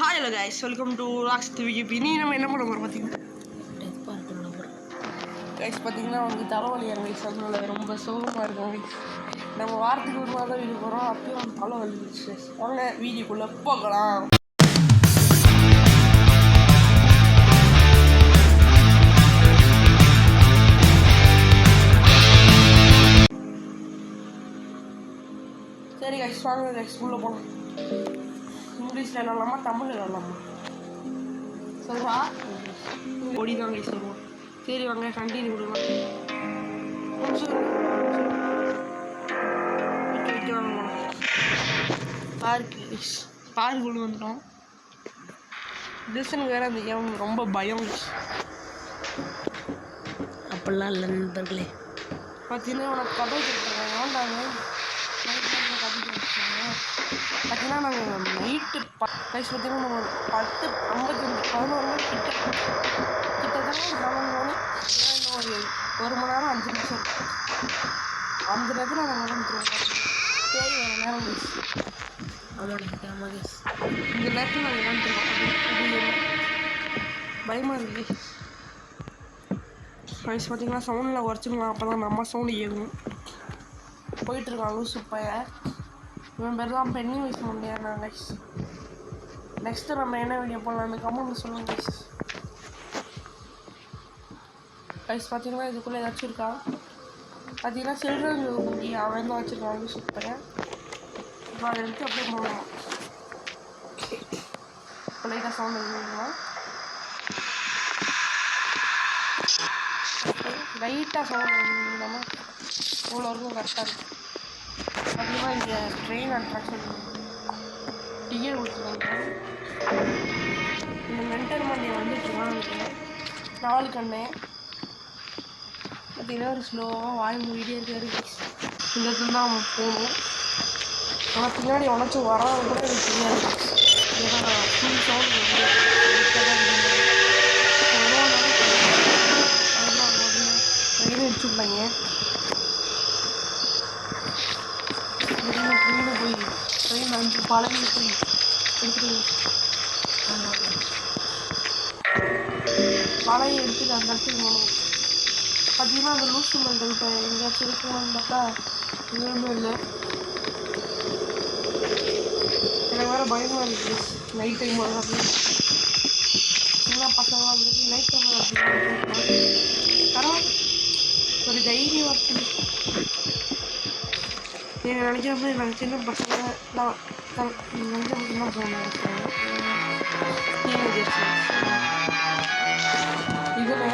Hi hello guys, welcome to லாக்ஸ் டிவிக்கு. இனி நம்ம என்ன பண்ண போகிறோம் பார்த்தீங்கன்னா, கைஸ் பார்த்தீங்கன்னா வந்து தலைவலி கைஸ், அதனால ரொம்ப சோகமாக இருக்கும் கைஸ். நம்ம வாரத்துக்கு ஒரு நாள் தான் வீடியோ போகிறோம், அப்பயும் வந்து தலைவலி இருந்துச்சு. வாங்க வீடியோக்குள்ளே போகலாம். சரி கைஸ், வாங்க கைஸ் உள்ளே போகலாம். இங்கிலீஷில் விளாட்லாமா தமிழில் விளாட்லாமா சொல்வா? ஓடி தான் கைஸ் சொல்லுவோம். சரி வாங்க கண்டினியூ கொடுக்கலாம். பார்க் கொண்டு வந்துட்டோம். டிசனுக்கு வேறு அந்த கேம் ரொம்ப பயம் அப்படிலாம் இல்லை நண்பர்களே. பார்த்தீங்கன்னா உனக்கு கதை கொடுத்துருக்காங்க. வேண்டாங்க பார்த்தீங்கன்னா நாங்கள் நைட்டு கைஸ் பார்த்தீங்கன்னா நம்ம 10:55 11 மணி கிட்டத்தட்ட 4 மணி இன்னும் 1 மணி நேரம் 5 நிமிஷம் இருக்கும். அந்த நேரத்தில் நாங்கள் வந்துடுவோம். தேவை வேறு நேரம் கைஸ். ஆமாம் கைஸ், இந்த நேரத்தில் நாங்கள் வந்துடுவோம். பயமாக இருக்கு கைஸ். பார்த்தீங்கன்னா சவுண்டில் குறைச்சிக்கலாம், அப்போ தான் நம்ம சவுண்டு கேட்கும். போயிட்டுருக்கான் லூசு பையன். இவன் பேர் தான் பெண்ணி வயசு முடியாது கைஸ். நெக்ஸ்ட்டு நம்ம என்ன வீடியோ போடலான்னு கமெண்ட் சொல்லுங்கள் கைஸ். கைஸ் பார்த்தீங்கன்னா இதுக்குள்ளே ஏதாச்சும் இருக்கா பார்த்தீங்கன்னா சில்ட்ரன் மூவி அவன் தான் வச்சுருக்கான் லூசு பையன். இப்போ அதை எடுத்து அப்படியே போடலாம். இப்போ லைட்டாக சவுண்ட் இருக்குங்களா? லைட்டாக சவுண்ட் நம்ம இவ்வளோ இருக்கும் கரெக்டாக இருக்கும். பார்த்தீங்கன்னா இங்கே ட்ரெயின் அட்ராக்ஷன் டிக்கெட் கொடுத்துருக்காங்க. இந்த மென்டல் மண்டியை வந்துட்டுருக்காங்க 4 கண்ணு. பார்த்தீங்கன்னா ஒரு ஸ்லோவாக வாய் மூடிட்டே இருக்காரு. இந்த இடத்துல தான் அவன் போகணும். ஆனால் பின்னாடி உனச்சும் வராது கூட எனக்கு தெரியாது. ஏன்னா நான் ஃபுல் சவுண்ட் ட்ரெயின் வச்சுருந்தாங்க. ட்ரெயினை போய் ட்ரெயின் வந்து பழகி போய் எடுத்துட்டு பழைய எடுத்துட்டு அந்த இடத்துக்கு போகணும். பார்த்தீங்கன்னா அந்த லூசு மண்டல் இப்போ எங்கேயாச்சும் இருக்குமான்னு பார்த்தா எதுவுமே இல்லை. எனக்கு வேறு பயமாக இருக்குது நைட் டைம் அப்படி. சின்ன பசங்களாம் வந்துட்டு நைட் டைம் அப்படி பரவாயில்ல, ஒரு தைரியம் இருக்குது. நீங்கள் நினைக்கிற மாதிரி நாங்கள் சின்ன பசங்க தான் நினைக்கிற மட்டும்தான் போகணும். இதில்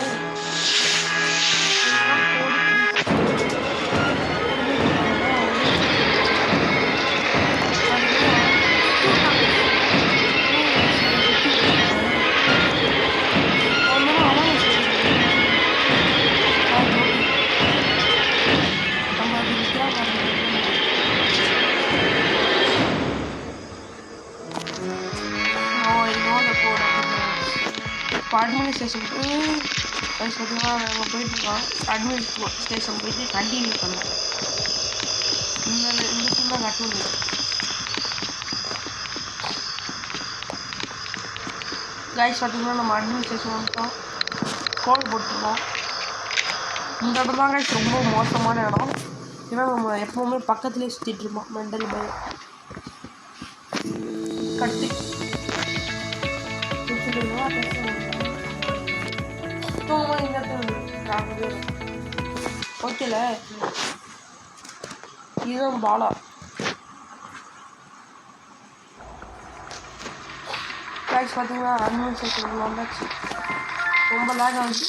இப்போ அட்மினிஸ்ட்ரேஷனுக்கு பார்த்தீங்கன்னா நாங்கள் போயிட்டுருக்கோம். அட்மினிஸ்ட்ரேஷன் போயிட்டு கண்டினியூ பண்ணோம். இந்த சீன் தான் கட் பண்ணுவோம். கைஸ் பார்த்தீங்கன்னா நம்ம அட்மினிஸ்ட்ரேஷன் வந்துட்டோம். கோல் போட்டுருக்கோம். இந்த இடம் தான் கைஸ் ரொம்ப மோசமான இடம். ஏன்னா நம்ம எப்போவுமே பக்கத்துலேயே சுற்றிட்டு இருப்போம். மெண்டல் பயம் கட்டி ஓகேல. இதுதான் பாலா. கைஸ் பார்த்தீங்கன்னா அட்மினிஸ்ட்ரேஷன் வந்தாச்சு. ரொம்ப லேக் ஆகுது.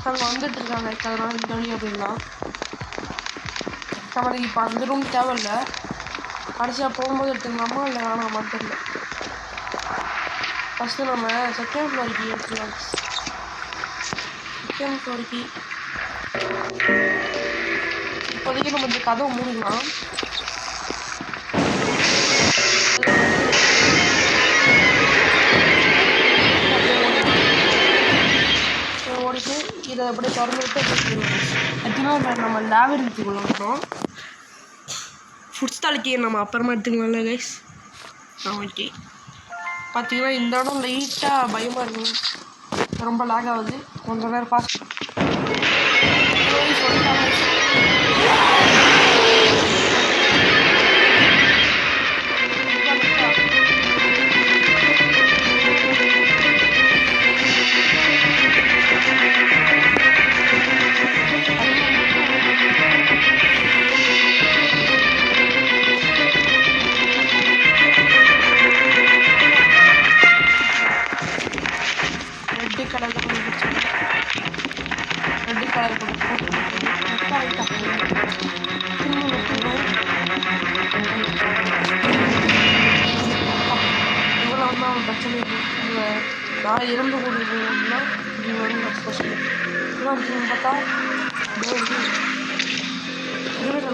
அங்கே வந்துட்டு இருக்காங்க. அதனால இந்த வழியாக போயிடலாம். நம்மளுக்கு இப்போ அந்த ரூம் தேவையில்ல. கடைசியாக போகும்போது எடுத்துக்கலாமா இல்லை வேணாமான்னு தெரியல. ஃபஸ்ட்டு நம்ம செகண்ட் ஃப்ளோருக்கு எடுத்துக்கலாம். செகண்ட் ஃப்ளோருக்கு இப்போதைக்கு நம்ம இந்த கதவை மூடிக்கலாம். ஓடிட்டு இதை அப்படியே திறந்து விட்டு பார்த்தீங்கன்னா நம்ம லேபரேட்டரிக்குள்ள வந்தோம். ஃபுட் ஸ்டாலுக்கு நம்ம அப்புறமா எடுத்துக்கலாம்ல கைஸ். ஓகே பார்த்தீங்கன்னா இந்த இடம் லைட்டாக பயமாக இருக்குது, ரொம்ப லாக் ஆகுது, கொஞ்சம் நேரம் பாஸ் சொல்லிட்டாங்க. நான் இறந்து கூடியதுன்னா இது வந்து ஸ்பெஷல் பார்த்தா இருபத்தி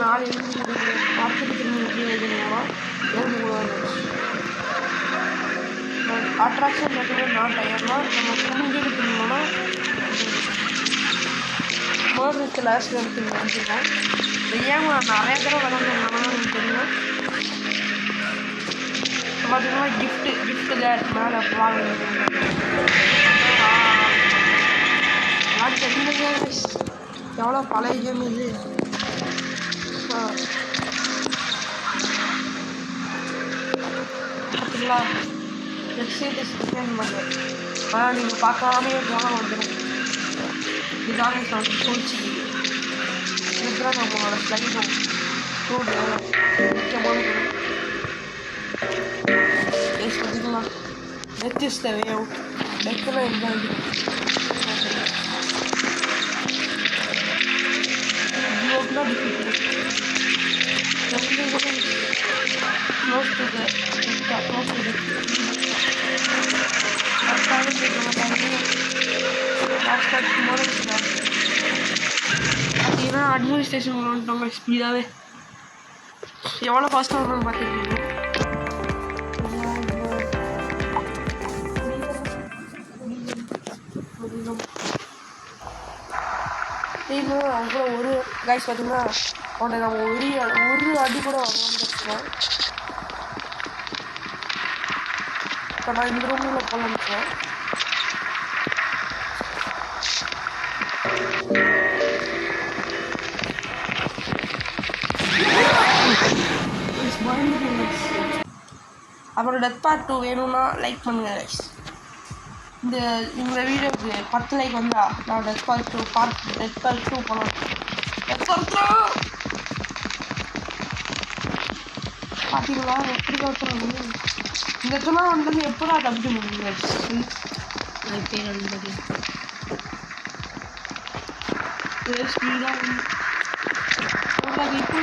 4 இறந்து கூடிய பார்த்துட்டு திரும்பி எழுதுனா இறந்து கூடாது. அட்ராக்ஷன் மட்டுமே நான் டயர்னா நம்ம குளிஞ்சு திரும்பினோன்னா மோதிரத்து லாஸ்ட் எடுத்து வந்துருக்கோம். ஏன் நிறைய தடவை விளாண்டுனாலும் எனக்கு தெரியும். பார்த்தீங்கன்னா கிஃப்ட்டு கேட் மேலே வாங்க எவ்வளோ பழைய கேம் இது. பார்த்தீங்களா எக்ஸைட்டஸ் பண்ணுறேன். ஆனால் நீங்கள் பார்க்காமே போனால் வந்துடும். இதுதாங்க சொல்லிச்சு இதுதான் நம்மளோட ஸ்லைடும் ரோடு முக்கியமான பார்த்தீங்களா death is the way out. டெத்தில் இருந்தால் not difficult. Close to the administration வந்துட்டோங்க ஸ்பீடாகவே. எவ்வளோ ஃபாஸ்ட்டாக வரணும்னு பார்த்துருக்கீங்க. அவ்வளோ ஒரு கைஸ் பார்த்தீங்கன்னா அவனை நம்ம ஒரு அடி கூட வாங்கலாம். இப்போ நான் இந்த ரூமில் போகலான்னு அப்புறம் டெத் பார்ட் 2 வேணும்னா லைக் பண்ணுங்க கைஸ். இந்த வீடியோக்கு 10 லைக் வந்தா நான் டெத் பார்ட் 2 பண்ணலாம். பார்த்தீங்களா எப்படி கற்றுறாங்க இந்த இடத்துல வந்தது எப்படா தப்பி முடியும் ஸ்பீடாக இப்போ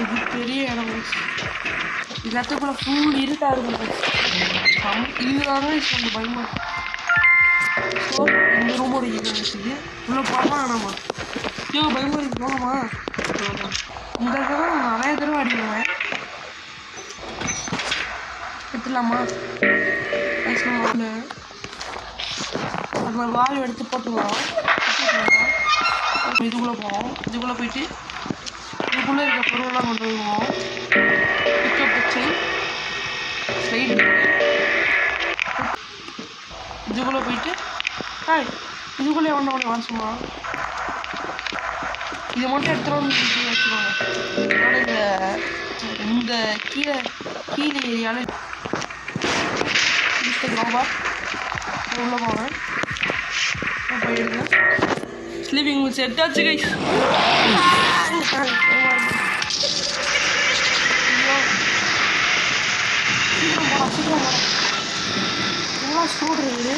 இது பெரிய இடம் இடத்துக்குள்ள ஃபுல் இருட்டாக இருக்கும். இதுதாங்க கொஞ்சம் பயமா இந்த ரூமோட இருக்குது உள்ள போகலாம் வேணாமா? ஐயோ பயமா இருக்கு போகலாமா? இந்த தடவை நிறைய தடவை அடிக்குவேன். எடுத்துலாமா? நம்ம வால் எடுத்து போட்டுக்கலாம். இதுக்குள்ளே போவோம். இதுக்குள்ளே போயிட்டு இதுக்குள்ளே இருக்க பொருளெல்லாம் கொண்டு வருவோம். பிக்கப் வச்சு ஸ்லைடு இதுக்குள்ளே போயிட்டு இதுக்குள்ளே ஒன்று வாசமா இதை மட்டும் எடுத்துகிட்டு வச்சுக்கோங்க. அதோட இந்த கீழே ஏரியாவில் ரொம்ப உள்ளே போவேன். போயிடுங்க. ஸ்லீப்பிங் செட் ஆச்சு கைஸ். சூடுறது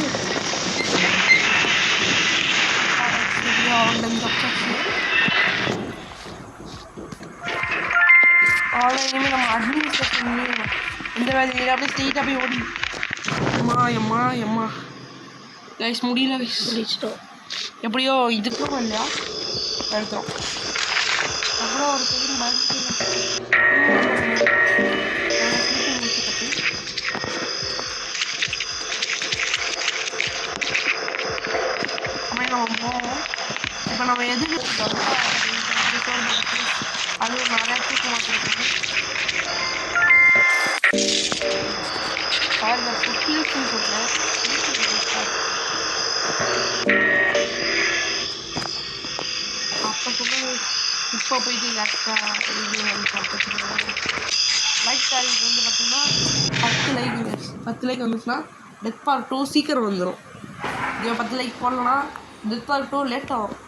இனிமேல் நம்ம அட்மினிஸ்ட்ரேஷன் இந்த வேலையில் அப்படியே ஸ்ட்ரெயிட்டாக போய் ஓடி எம்மா கைஸ் முடியல கைஸ். முடிச்சிட்டோம் எப்படியோ இதுக்கும் இல்லையா எடுத்தோம். அப்புறம் ஒரு செகண்ட் நம்ம போவோம். இப்போ நம்ம எதுக்கு அது நிறையா தூக்க மாட்டேங்குது. சார் நான் சுற்றியும் சொல்கிறேன். அப்போ சொல்லுங்க இப்போ போயிட்டு கரெக்டாக லைக் சாரிக்கு வந்து பார்த்தீங்கன்னா 10 லைக் வந்துச்சுன்னா டெத் பார்ட் 2 சீக்கிரம் வந்துடும். இங்கே 10 லைக் போடலன்னா டெத் பார்ட் 2 லேட் ஆகும்.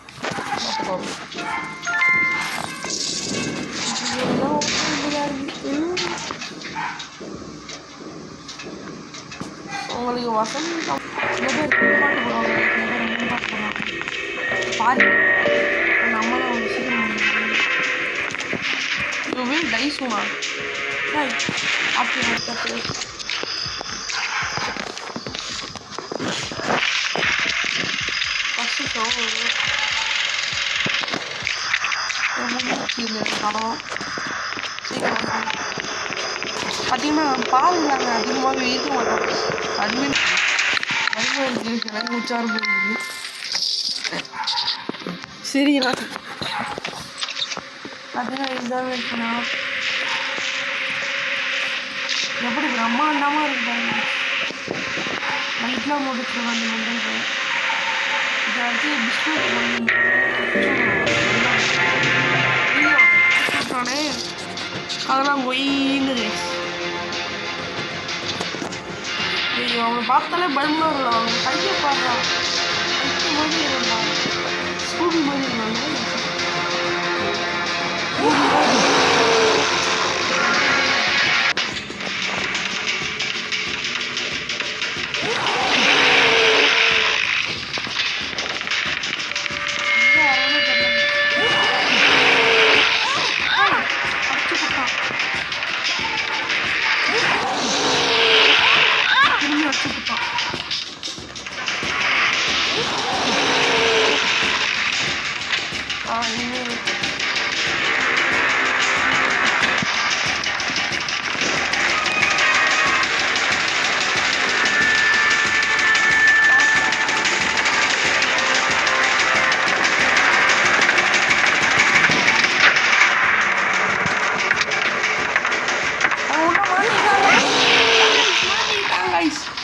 உங்களுக்கு வசந்தம் சில பேர் 2 பாட்டு போடுவாங்க, சில பேர் 3 பாட்டு போடுவாங்க. பாரு நம்மளும் ஒரு சீக்கிரம் யூ வில் டை சூனா ரைட் ஆப்ஷன் தப்பு. ஃபஸ்ட்டு ஷோ படம் சீக்கிரம் பார்த்தீங்கன்னா பாருங்களாங்க அதிகமாகவே இருக்க மாட்டாங்க. அட்மின் எனக்கு உச்சாரம் போகுது. சரிண்ணா பார்த்தீங்கன்னா இதுதான் இருக்குண்ணா. எப்படி பிரம்மாண்டமாக இருக்காங்க. லைட்லாம் முடிச்சுருவாங்க அந்த மண்டல். இதை வந்து பிஸ்கட் பண்ணி அதெல்லாம் ஒயின்னு ஐயோ அவங்க பார்த்தாலே பயமாக இருக்கலாம். அவங்க கையை பாடுறான் மாதிரி இருந்தாங்க, ஸ்கூபி மாதிரி இருந்தாங்க.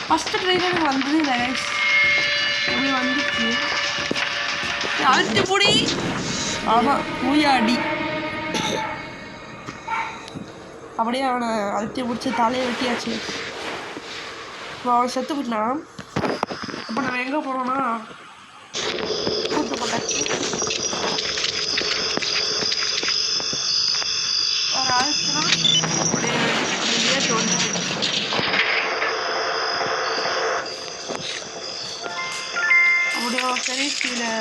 ஃபஸ்ட்டு ட்ரெயிலர் வந்தது இல்லை கைஸ். அப்படி வந்துச்சு அழுத்து பொடி. ஆமாம் பூயாடி அப்படியே அவனை அழுத்தி பிடிச்சி தலையை வெட்டியாச்சு. இப்போ அவன் செத்து போயிட்டான். இப்போ நம்ம எங்கே போனோம்னா கூட்டு போட்டாச்சு. ஒரு அழுத்துனா அப்படியே ஏற்று வந்துச்சு. அப்படியே சரி கீழே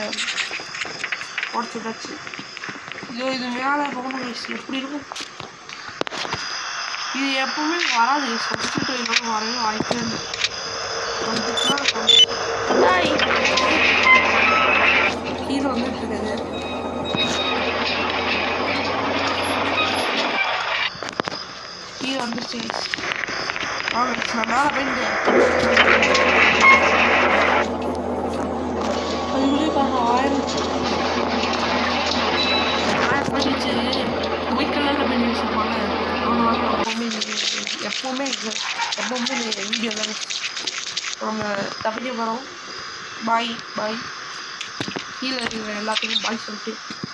உடச்சி விட்டாச்சு. இது மேலே போகணும் எப்படி இருக்கும். இது எப்பவுமே வராது. ஃபஸ்ட்டு ட்ரெயினோட வரவே வாய்ப்பே இல்லை. வந்துச்சுன்னா கீழே வந்துட்டு இருக்குது. கீழே வந்துச்சு. வாங்க நான் மேலே போயிட்டு அதுக்குள்ளே பார்க்க ஆயிரச்சு. பண்ணிச்சு ஒயிட் கலரில் பண்ணி வச்சுருப்பாங்க. எப்போவுமே வீடியோ தானே நம்ம தப்பிக்க போகிறோம். பாய் பாய். கீழே இருக்கிற எல்லாத்துக்கும் பாய் சொல்லிட்டு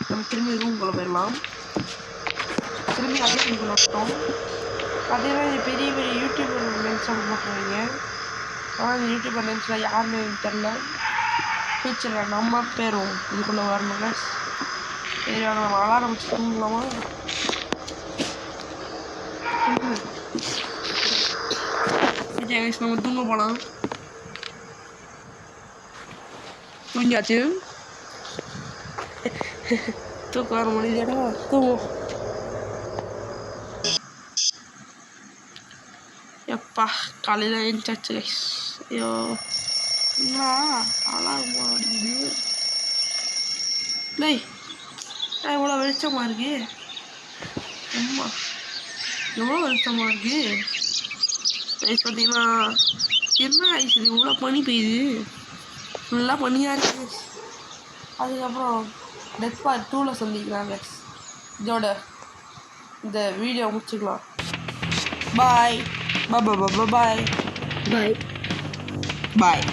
நம்ம திரும்பி ரூம்குள்ளே போயிடலாம். திரும்பி அதே ரூம்குள்ளே வட்டோம். அதேமாதிரி பெரிய பெரிய யூடியூபர் லென்ஸாக போட்டுருவீங்க. ஆனால் இந்த யூடியூபர் லென்ஸில் யாருன்னு தெரில. ஃபியூச்சரில் நம்ம பேரும் இதுக்குள்ளே வரணுங்க. சரி நம்ம அலாரம் வச்சு தூங்கலாமா? நம்ம தூங்க போகலாம். தூங்கியாச்சு. தூக்கம் வர முடியலடா. தூங்கும். எப்பா காலையில் எழுந்தாச்சு கைஸ். ஐயோ என்ன அலாரம் அடிக்குது. டேய் எவ்வளோ வெளிச்சமாக இருக்கு. அம்மா எவ்வளோ வெளிச்சமாக இருக்கு. கைஸ் பார்த்தீங்கன்னா என்ன கைஸ் இது இவ்வளோ பனி பெய்யுது. ஃபுல்லாக பனியாக இருக்குது. அதுக்கப்புறம் டெத் பார்ட் 2ல் சந்திக்கிறாங்க. இதோட இந்த வீடியோ முடிச்சுக்கலாம். பாய் பாய் பாய் பாய் பாய் பாய்.